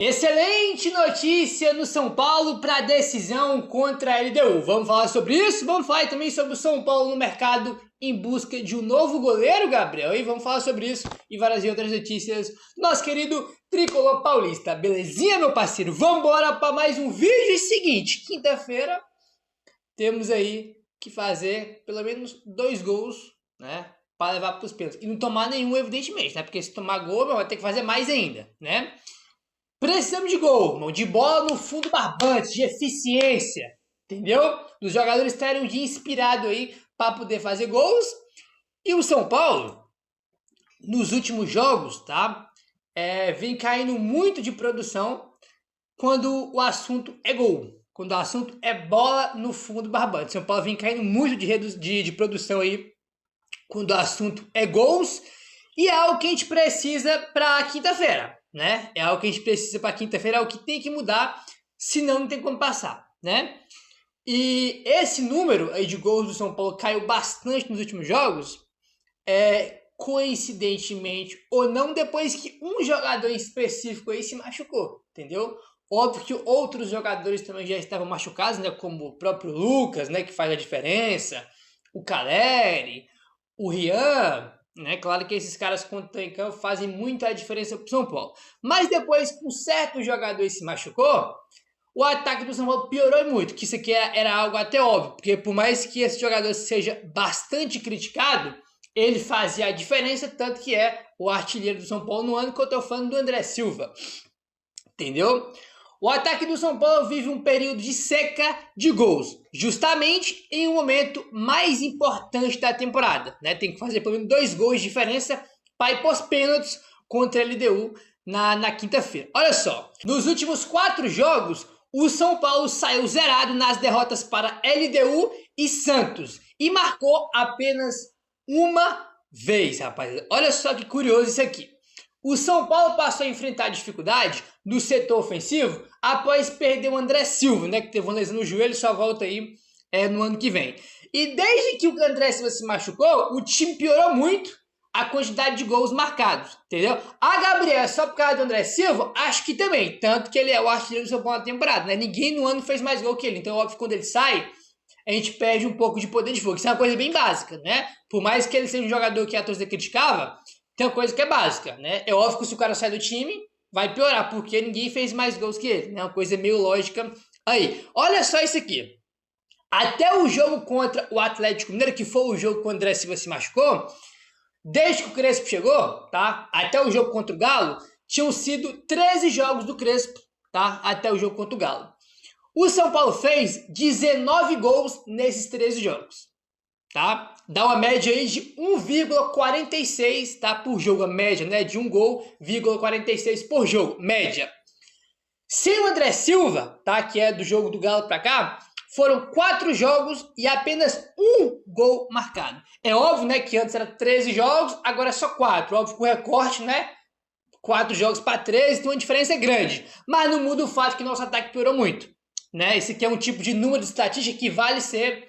Excelente notícia no São Paulo para a decisão contra a LDU. Vamos falar sobre isso? Vamos falar também sobre o São Paulo no mercado em busca de um novo goleiro, Gabriel. E vamos falar sobre isso e várias outras notícias do nosso querido Tricolor Paulista. Belezinha, meu parceiro? Vamos embora para mais um vídeo. Seguinte, quinta-feira temos aí que fazer pelo menos 2 gols, né? Para levar para os pênaltis. E não tomar nenhum, evidentemente, né? Porque se tomar gol, vai ter que fazer mais ainda, né? Precisamos de gol, irmão, de bola no fundo barbante, de eficiência, entendeu? Dos jogadores terem um dia inspirado aí para poder fazer gols. E o São Paulo, nos últimos jogos, tá? Vem caindo muito de produção quando o assunto é gol. Quando o assunto é bola no fundo barbante. São Paulo vem caindo muito de produção aí quando o assunto é gols. E é algo que a gente precisa para quinta-feira, né? É algo que a gente precisa para quinta-feira, é algo que tem que mudar, senão não tem como passar, né? E esse número aí de gols do São Paulo caiu bastante nos últimos jogos, coincidentemente ou não, depois que um jogador específico aí se machucou, entendeu? Óbvio que outros jogadores também já estavam machucados, né? Como o próprio Lucas, né? Que faz a diferença, o Caleri, o Rian, né? Claro que esses caras, quando estão em campo, fazem muita diferença para o São Paulo. Mas depois que um certo jogador se machucou, o ataque do São Paulo piorou muito, que isso aqui era algo até óbvio, porque por mais que esse jogador seja bastante criticado, ele fazia a diferença, tanto que é o artilheiro do São Paulo no ano que eu estou falando do André Silva, entendeu? O ataque do São Paulo vive um período de seca de gols, justamente em um momento mais importante da temporada, né? Tem que fazer pelo menos 2 gols de diferença para ir para os pênaltis contra a LDU na quinta-feira. Olha só, nos últimos 4 jogos, o São Paulo saiu zerado nas derrotas para LDU e Santos e marcou apenas uma vez, rapaz. Olha só que curioso isso aqui. O São Paulo passou a enfrentar dificuldade no setor ofensivo após perder o André Silva, né, que teve uma lesão no joelho e só volta aí no ano que vem. E desde que o André Silva se machucou, o time piorou muito a quantidade de gols marcados, entendeu? A Gabriel, só por causa do André Silva, acho que também, tanto que ele é o artilheiro do São Paulo na temporada, né? Ninguém no ano fez mais gol que ele, então óbvio que quando ele sai, a gente perde um pouco de poder de fogo. Isso é uma coisa bem básica, né? Por mais que ele seja um jogador que a torcida criticava, tem uma coisa que é básica, né? É óbvio que se o cara sai do time, vai piorar, porque ninguém fez mais gols que ele, né? Uma coisa meio lógica aí. Olha só isso aqui. Até o jogo contra o Atlético Mineiro, que foi o jogo que o André Silva se machucou, desde que o Crespo chegou, tá? Até o jogo contra o Galo, tinham sido 13 jogos do Crespo, tá? Até o jogo contra o Galo. O São Paulo fez 19 gols nesses 13 jogos, tá? Dá uma média aí de 1,46, tá? Por jogo, a média, né? De 1 gol,46 por jogo, média. Sem o André Silva, tá? Que é do jogo do Galo pra cá, foram 4 jogos e apenas 1 gol marcado. É óbvio, né, que antes era 13 jogos, agora é só 4. Óbvio que o recorte, né, 4 jogos para 13, então a diferença é grande. Mas não muda o fato que nosso ataque piorou muito, né? Esse aqui é um tipo de número de estatística que vale ser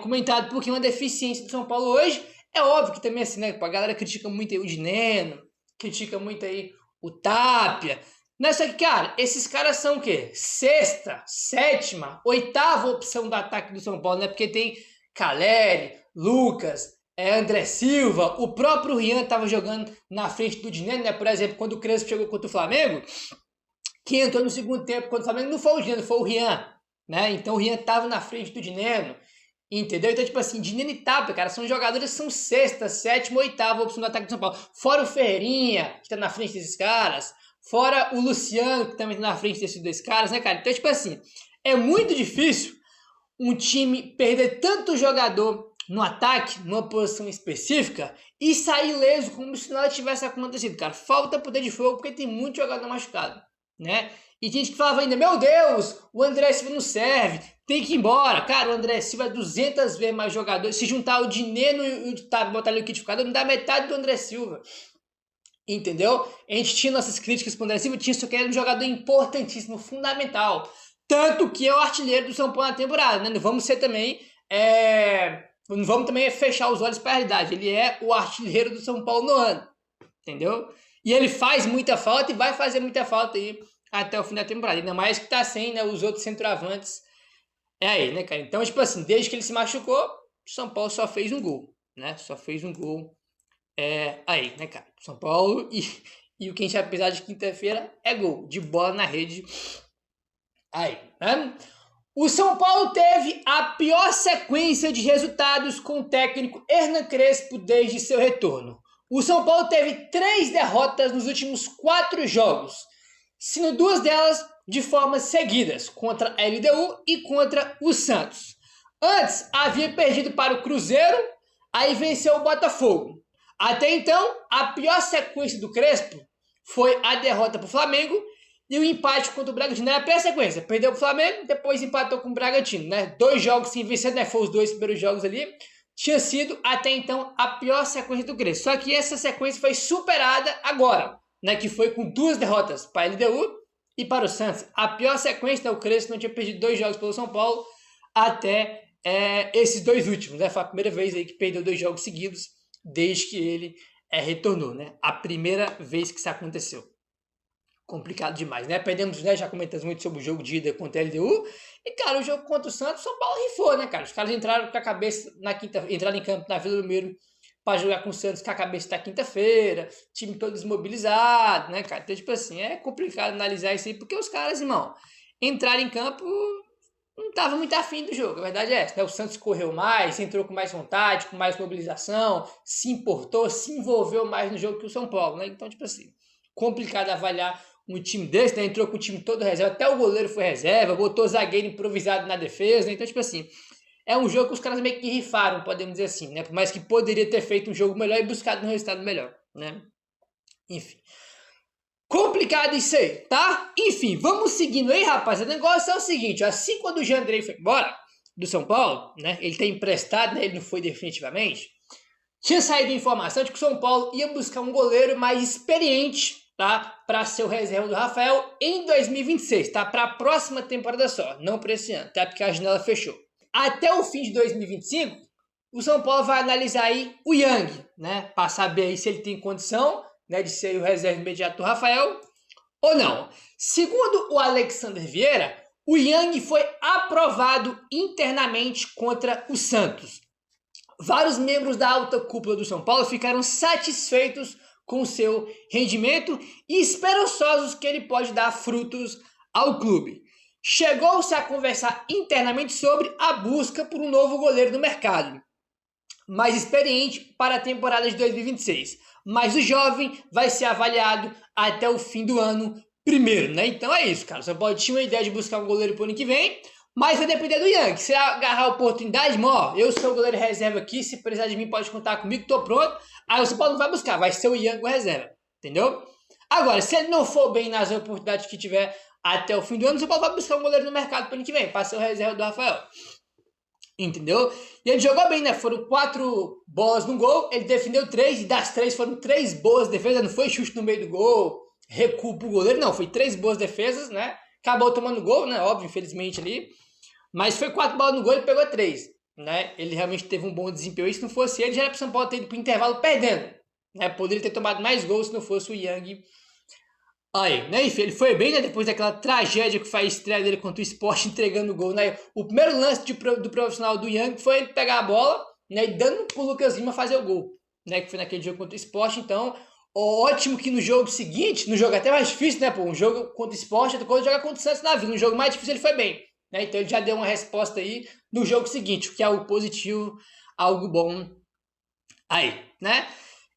comentado, porque uma deficiência do São Paulo hoje, é óbvio que também assim, né, a galera critica muito aí o Dineno, critica muito aí o Tapia. Nessa aqui, cara, esses caras são o quê? 6ª, 7ª, 8ª opção do ataque do São Paulo, né? Porque tem Caleri, Lucas, André Silva, o próprio Rian estava jogando na frente do Dineno, né? Por exemplo, quando o Crespo chegou contra o Flamengo, quem entrou no segundo tempo contra o Flamengo não foi o Dineno, foi o Rian, né? Então o Rian estava na frente do Dineno, entendeu? Então, tipo assim, Dineno e Tapia, cara, são jogadores que são 6ª, 7ª, 8ª opção do ataque do São Paulo. Fora o Ferreirinha, que está na frente desses caras. Fora o Luciano, que também está na frente desses 2 caras, né, cara? Então, tipo assim, é muito difícil um time perder tanto jogador no ataque, numa posição específica, e sair leso como se nada tivesse acontecido, cara. Falta poder de fogo porque tem muito jogador machucado, né? E tem gente que falava ainda, meu Deus, o André Silva não serve, tem que ir embora. Cara, o André Silva é 200 vezes mais jogador. Se juntar o Dineno e botar o liquidificador, não dá metade do André Silva. Entendeu? A gente tinha nossas críticas para o André Silva, tinha isso que era um jogador importantíssimo, fundamental. Tanto que é o artilheiro do São Paulo na temporada, né? Não vamos ser também. Não vamos também fechar os olhos para a realidade. Ele é o artilheiro do São Paulo no ano. Entendeu? E ele faz muita falta e vai fazer muita falta aí até o fim da temporada. Ainda mais que tá sem, né, os outros centroavantes. É aí, né, cara? Então, tipo assim, desde que ele se machucou, o São Paulo só fez um gol, né? Só fez um gol aí, né, cara? São Paulo e o que a gente vai precisar de quinta-feira é gol, de bola na rede aí, né? O São Paulo teve a pior sequência de resultados com o técnico Hernan Crespo desde seu retorno. O São Paulo teve 3 derrotas nos últimos 4 jogos, sendo 2 delas de formas seguidas, contra a LDU e contra o Santos. Antes, havia perdido para o Cruzeiro, aí venceu o Botafogo. Até então, a pior sequência do Crespo foi a derrota para o Flamengo e o empate contra o Bragantino. Era a pior sequência. Perdeu para o Flamengo, depois empatou com o Bragantino, né? 2 jogos sem vencer, né? Foi os 2 primeiros jogos ali. Tinha sido, até então, a pior sequência do Crespo. Só que essa sequência foi superada agora, né? Que foi com 2 derrotas para a LDU e para o Santos. A pior sequência, né? O Crespo não tinha perdido 2 jogos pelo São Paulo até esses 2 últimos, né? Foi a primeira vez aí que perdeu 2 jogos seguidos desde que ele retornou, né? A primeira vez que isso aconteceu. Complicado demais, né? Perdemos, né? Já comentamos muito sobre o jogo de ida contra a LDU. E, cara, o jogo contra o Santos, São Paulo rifou, né, cara? Os caras entraram com a cabeça na quinta, entraram em campo na Vila Belmiro para jogar com o Santos com a cabeça da quinta-feira, time todo desmobilizado, né, cara? Então, tipo assim, é complicado analisar isso aí, porque os caras, irmão, entraram em campo, não tava muito afim do jogo, a verdade é essa, né? O Santos correu mais, entrou com mais vontade, com mais mobilização, se importou, se envolveu mais no jogo que o São Paulo, né? Então, tipo assim, complicado avaliar um time desse, né? Entrou com o time todo reserva, até o goleiro foi reserva, botou zagueiro improvisado na defesa, né? Então, tipo assim, é um jogo que os caras meio que rifaram, podemos dizer assim, né? Por mais que poderia ter feito um jogo melhor e buscado um resultado melhor, né? Enfim. Complicado isso aí, tá? Enfim, vamos seguindo aí, rapaz. O negócio é o seguinte, assim quando o Jandrei foi embora do São Paulo, né? Ele tem emprestado, né? Ele não foi definitivamente. Tinha saído informação de que o São Paulo ia buscar um goleiro mais experiente, tá? Para ser o reserva do Rafael em 2026, tá? Para a próxima temporada só, não para esse ano, tá? Porque a janela fechou. Até o fim de 2025, o São Paulo vai analisar aí o Yang, né? Para saber aí se ele tem condição, né, de ser o reserva imediato do Rafael ou não. Segundo o Alexander Vieira, o Yang foi aprovado internamente contra o Santos. Vários membros da alta cúpula do São Paulo ficaram satisfeitos com o seu rendimento e esperançosos que ele pode dar frutos ao clube. Chegou-se a conversar internamente sobre a busca por um novo goleiro no mercado, mais experiente para a temporada de 2026. Mas o jovem vai ser avaliado até o fim do ano primeiro, né? Então é isso, cara. O São Paulo tinha uma ideia de buscar um goleiro pro ano que vem, mas vai depender do Yang. Se agarrar a oportunidade, ó, eu sou o goleiro reserva aqui, se precisar de mim pode contar comigo, tô pronto. Aí o São Paulo não vai buscar, vai ser o Yang o reserva, entendeu? Agora, se ele não for bem nas oportunidades que tiver até o fim do ano, o São Paulo vai buscar um goleiro no mercado pro ano que vem, para ser o reserva do Rafael. Entendeu? E ele jogou bem, né? Foram 4 bolas no gol, ele defendeu 3, e das 3 foram 3 boas defesas, não foi chute no meio do gol, recuo pro goleiro, não, foi 3 boas defesas, né? Acabou tomando gol, né? Óbvio, infelizmente ali, mas foi 4 bolas no gol e ele pegou 3, né? Ele realmente teve um bom desempenho, e se não fosse ele, já era pro São Paulo ter ido pro intervalo perdendo, né? Poderia ter tomado mais gols se não fosse o Yang. Aí, né, enfim, ele foi bem, né, depois daquela tragédia que foi a estreia dele contra o Sport, entregando o gol, né, o primeiro lance do profissional do Yang foi ele pegar a bola, né, e dando pro Lucas Lima fazer o gol, né, que foi naquele jogo contra o Sport. Então, ótimo que no jogo seguinte, no jogo até mais difícil, né, pô, um jogo contra o Sport, quando jogar contra o Santos na vida, no jogo mais difícil ele foi bem, né, então ele já deu uma resposta aí no jogo seguinte, o que é algo positivo, algo bom aí, né.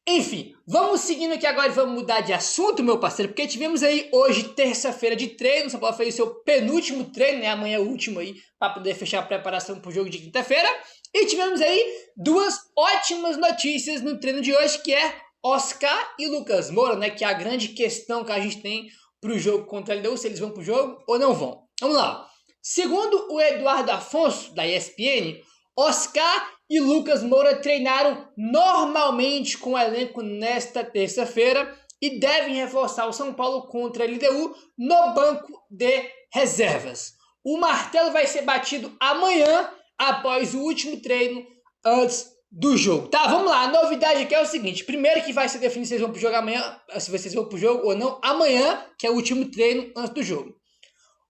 Enfim, vamos seguindo aqui agora e vamos mudar de assunto, meu parceiro, porque tivemos aí hoje, terça-feira de treino, o São Paulo fez o seu penúltimo treino, né, amanhã é o último aí, para poder fechar a preparação para o jogo de quinta-feira, e tivemos aí 2 ótimas notícias no treino de hoje, que é Oscar e Lucas Moura, né, que é a grande questão que a gente tem para o jogo contra a LDU, se eles vão para o jogo ou não vão. Vamos lá. Segundo o Eduardo Afonso, da ESPN, Oscar e Lucas Moura treinaram normalmente com o elenco nesta terça-feira e devem reforçar o São Paulo contra a LDU no banco de reservas. O martelo vai ser batido amanhã, após o último treino, antes do jogo, tá? Vamos lá, a novidade aqui é o seguinte, primeiro que vai ser definido se vocês vão pro jogo amanhã, se vocês vão pro jogo ou não, amanhã, que é o último treino antes do jogo.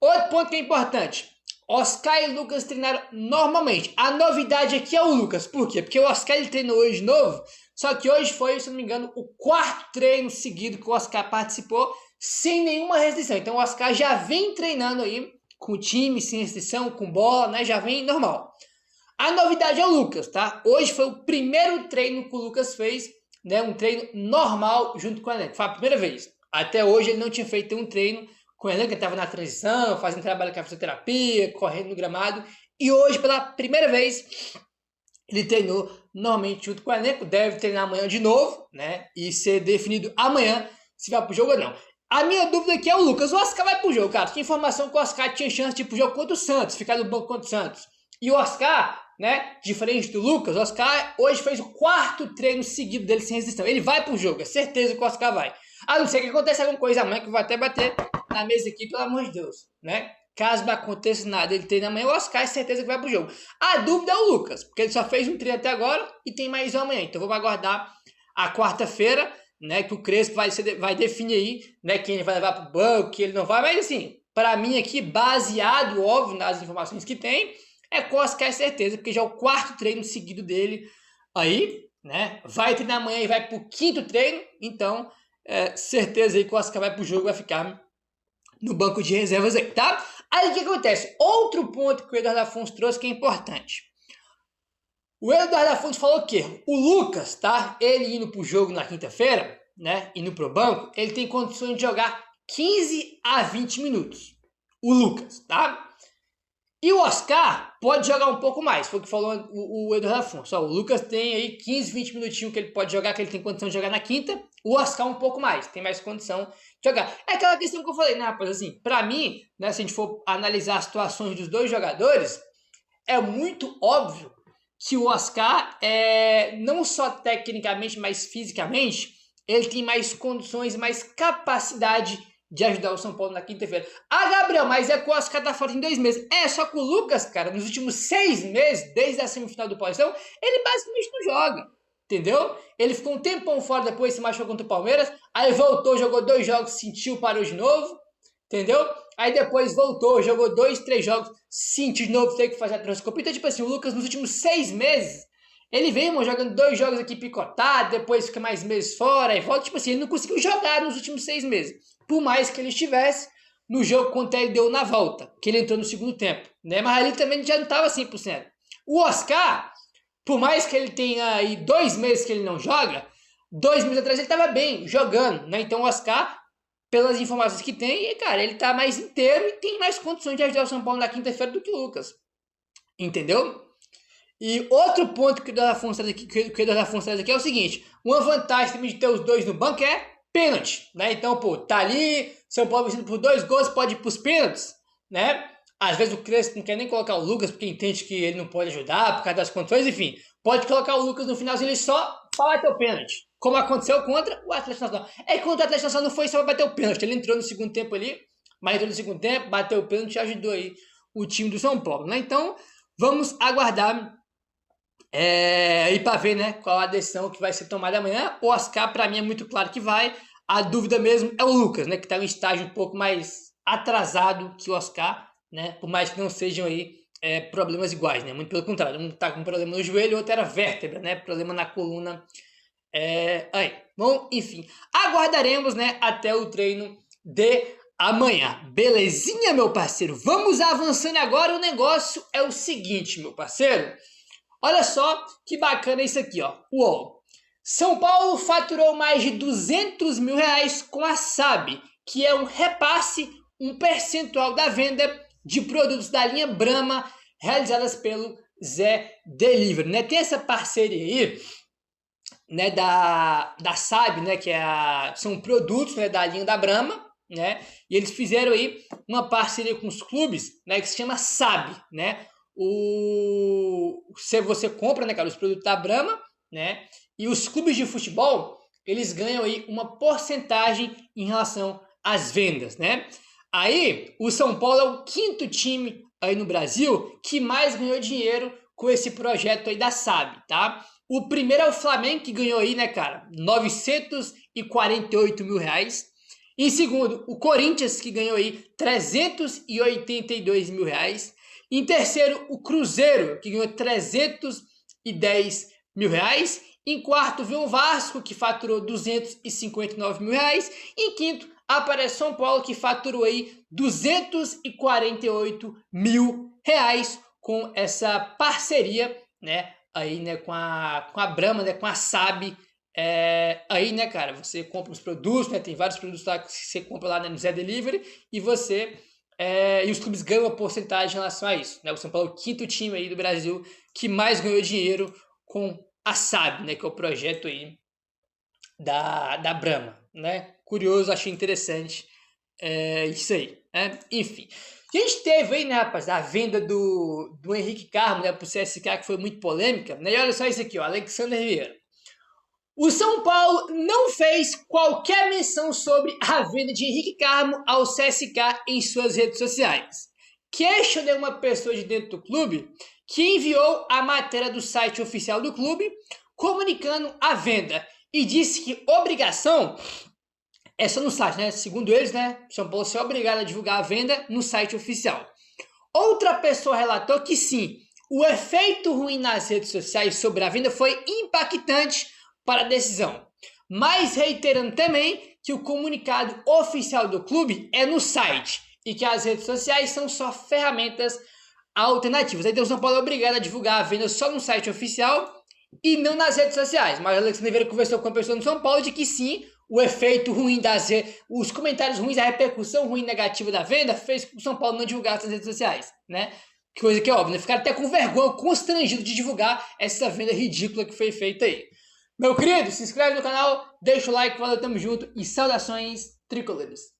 Outro ponto que é importante, Oscar e Lucas treinaram normalmente. A novidade aqui é o Lucas, por quê? Porque o Oscar ele treinou hoje de novo, só que hoje foi, se não me engano, o 4º treino seguido que o Oscar participou, sem nenhuma restrição. Então o Oscar já vem treinando aí, com o time, sem restrição, com bola, né? Já vem normal. A novidade é o Lucas, tá? Hoje foi o primeiro treino que o Lucas fez, né? Um treino normal junto com o elenco. Foi a primeira vez. Até hoje ele não tinha feito um treino com o elenco, ele estava na transição, fazendo trabalho com a fisioterapia, correndo no gramado. E hoje, pela primeira vez, ele treinou normalmente junto com o elenco. Deve treinar amanhã de novo, né? E ser definido amanhã se vai pro jogo ou não. A minha dúvida aqui é o Lucas. O Oscar vai pro jogo, cara. Tinha informação que o Oscar tinha chance de ir pro jogo contra o Santos, ficar no banco contra o Santos. E o Oscar, né, diferente do Lucas, o Oscar hoje fez o 4º treino seguido dele sem restrição. Ele vai pro jogo, é certeza que o Oscar vai. A não ser que aconteça alguma coisa amanhã, que eu vou até bater na mesa aqui, pelo amor de Deus, né? Caso não aconteça nada, ele treina amanhã, o Oscar é certeza que vai pro jogo. A dúvida é o Lucas, porque ele só fez um treino até agora e tem mais um amanhã. Então vamos aguardar a quarta-feira, né, que o Crespo vai definir aí, né, quem ele vai levar pro banco, quem ele não vai. Mas assim, para mim aqui, baseado, óbvio, nas informações que tem, é que o Oscar é certeza, porque já é o 4º treino seguido dele aí, né? Vai treinar amanhã e vai pro 5º treino, então certeza aí que o Oscar vai pro jogo, vai ficar no banco de reservas aí, tá? Aí o que acontece? Outro ponto que o Eduardo Afonso trouxe que é importante. O Eduardo Afonso falou que o Lucas, tá? Ele indo pro jogo na quinta-feira, né? Indo pro banco, ele tem condições de jogar 15 a 20 minutos. O Lucas, tá? E o Oscar pode jogar um pouco mais, foi o que falou o Eduardo Afonso. Ó, o Lucas tem aí 15, 20 minutinhos que ele pode jogar, que ele tem condição de jogar na quinta. O Oscar um pouco mais, tem mais condição de jogar. É aquela questão que eu falei, né, rapaz? Assim, pra mim, né, se a gente for analisar as situações dos dois jogadores, é muito óbvio que o Oscar, não só tecnicamente, mas fisicamente, ele tem mais condições, mais capacidade de ajudar o São Paulo na quinta-feira. Ah, Gabriel, mas é que o Oscar tá fora em 2 meses. Só que o Lucas, cara, nos últimos 6 meses, desde a semifinal do Paulistão, ele basicamente não joga, entendeu? Ele ficou um tempão fora, depois se machucou contra o Palmeiras, aí voltou, jogou 2 jogos, sentiu, parou de novo, entendeu? Aí depois voltou, jogou 2, 3 jogos, sentiu de novo, teve que fazer a transcopia. Então, tipo assim, o Lucas nos últimos 6 meses, ele vem, irmão, jogando 2 jogos aqui picotado, depois fica mais meses fora, e volta, tipo assim, ele não conseguiu jogar nos últimos 6 meses. Por mais que ele estivesse no jogo contra ele deu na volta, que ele entrou no segundo tempo, né? Mas ali também já não estava 100%. O Oscar, por mais que ele tenha aí 2 meses que ele não joga, 2 meses atrás ele estava bem, jogando, né? Então o Oscar, pelas informações que tem, cara, ele tá mais inteiro e tem mais condições de ajudar o São Paulo na quinta-feira do que o Lucas. Entendeu? E outro ponto que o Eduardo Afonso traz aqui é o seguinte, uma vantagem também de ter os dois no banco é pênalti, né? Então, pô, tá ali, São Paulo vencendo por 2 gols, pode ir pros pênaltis, né? Às vezes o Crespo não quer nem colocar o Lucas, porque entende que ele não pode ajudar por causa das condições, enfim. Pode colocar o Lucas no finalzinho, ele só para bater o pênalti. Como aconteceu contra o Atlético Nacional. É que contra o Atlético Nacional não foi só para bater o pênalti, ele entrou no segundo tempo ali, mas entrou no segundo tempo, bateu o pênalti e ajudou aí o time do São Paulo, né? Então, vamos aguardar e para ver, né, qual a decisão que vai ser tomada amanhã. O Oscar, para mim, é muito claro que vai. A dúvida mesmo é o Lucas, né, que está em um estágio um pouco mais atrasado que o Oscar, né, por mais que não sejam aí problemas iguais, né, muito pelo contrário. Um está com problema no joelho, o outro era vértebra, né, problema na coluna. Aí, bom, enfim, aguardaremos, né, até o treino de amanhã. Belezinha, meu parceiro? Vamos avançando agora. O negócio é o seguinte, meu parceiro. Olha só que bacana isso aqui, ó. Uou! São Paulo faturou mais de 200 mil reais com a SAB, que é um repasse, um percentual da venda de produtos da linha Brahma realizadas pelo Zé Delivery, né? Tem essa parceria aí, né, da SAB, né, que são produtos, né, da linha da Brahma, né? E eles fizeram aí uma parceria com os clubes, né, que se chama SAB, né? Se você compra, né, cara, os produtos da Brahma, né, e os clubes de futebol, eles ganham aí uma porcentagem em relação às vendas, né? Aí, o São Paulo é o 5º time aí no Brasil que mais ganhou dinheiro com esse projeto aí da SAB, tá? O primeiro é o Flamengo, que ganhou aí, né, cara, 948 mil reais. Em segundo, o Corinthians, que ganhou aí 382 mil reais. Em terceiro, o Cruzeiro, que ganhou 310 mil reais. Em quarto, veio o Vasco, que faturou 259 mil reais. Em quinto, aparece São Paulo, que faturou aí 248 mil reais com essa parceria, né, aí, né, com a Brahma, né, com a SAB. Aí, né, cara, você compra os produtos, né, tem vários produtos lá que você compra lá, né, no Zé Delivery, e você e os clubes ganham uma porcentagem em relação a isso, né? O São Paulo é o quinto time aí do Brasil que mais ganhou dinheiro com a SAB, né, que é o projeto aí da Brahma, né? Curioso, achei interessante isso aí, né? Enfim, a gente teve aí, né, rapaz, a venda do Henrique Carmo, né, pro CSKA, que foi muito polêmica, né? E olha só isso aqui, ó, Alexander Vieira. O São Paulo não fez qualquer menção sobre a venda de Henrique Carmo ao CSKA em suas redes sociais. Questionei uma pessoa de dentro do clube que enviou a matéria do site oficial do clube comunicando a venda e disse que obrigação é só no site, né? Segundo eles, né? São Paulo é obrigado a divulgar a venda no site oficial. Outra pessoa relatou que sim, o efeito ruim nas redes sociais sobre a venda foi impactante para a decisão, mas reiterando também que o comunicado oficial do clube é no site e que as redes sociais são só ferramentas alternativas. Então o São Paulo é obrigado a divulgar a venda só no site oficial e não nas redes sociais. Mas o Alexandre Vieira conversou com a pessoa no São Paulo de que sim, o efeito ruim os comentários ruins, a repercussão ruim negativa da venda fez com que o São Paulo não divulgasse nas redes sociais, né? Coisa que é óbvio, né? Ficaram até com vergonha, constrangido de divulgar essa venda ridícula que foi feita aí. Meu querido, se inscreve no canal, deixa o like, valeu, tamo junto e saudações tricolores.